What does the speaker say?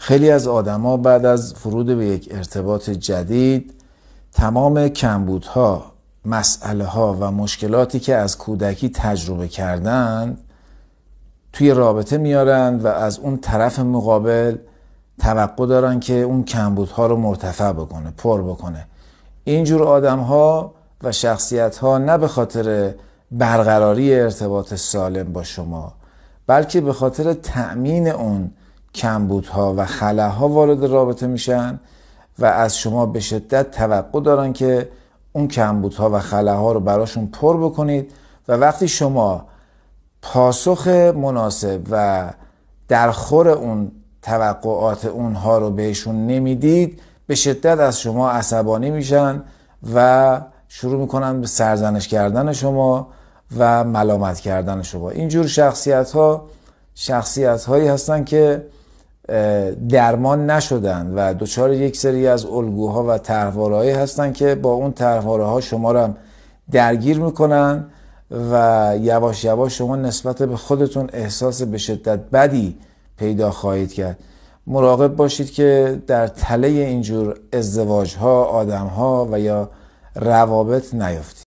خیلی از آدما بعد از ورود به یک ارتباط جدید تمام کمبودها، مسئله ها و مشکلاتی که از کودکی تجربه کردند توی رابطه میارن و از اون طرف مقابل توقع دارن که اون کمبودها رو مرتفع بکنه، پر بکنه. اینجور آدم ها و شخصیت ها نه به خاطر برقراری ارتباط سالم با شما، بلکه به خاطر تأمین اون کمبودها و خلاها وارد رابطه میشن و از شما به شدت توقع دارن که اون کمبودها و خلاها رو براشون پر بکنید و وقتی شما پاسخ مناسب و در خور اون توقعات اونها رو بهشون نمیدید، به شدت از شما عصبانی میشن و شروع میکنن به سرزنش کردن شما و ملامت کردن شما. اینجور شخصیت هایی هستن که درمان نشدن و دچار یک سری از الگوها و طرحواره‌هایی هستن که با اون طرحواره‌ها شما رو هم درگیر میکنن و یواش یواش شما نسبت به خودتون احساس به شدت بدی پیدا خواهید کرد. مراقب باشید که در تله اینجور ازدواج‌ها، آدم‌ها و یا روابط نیفتید.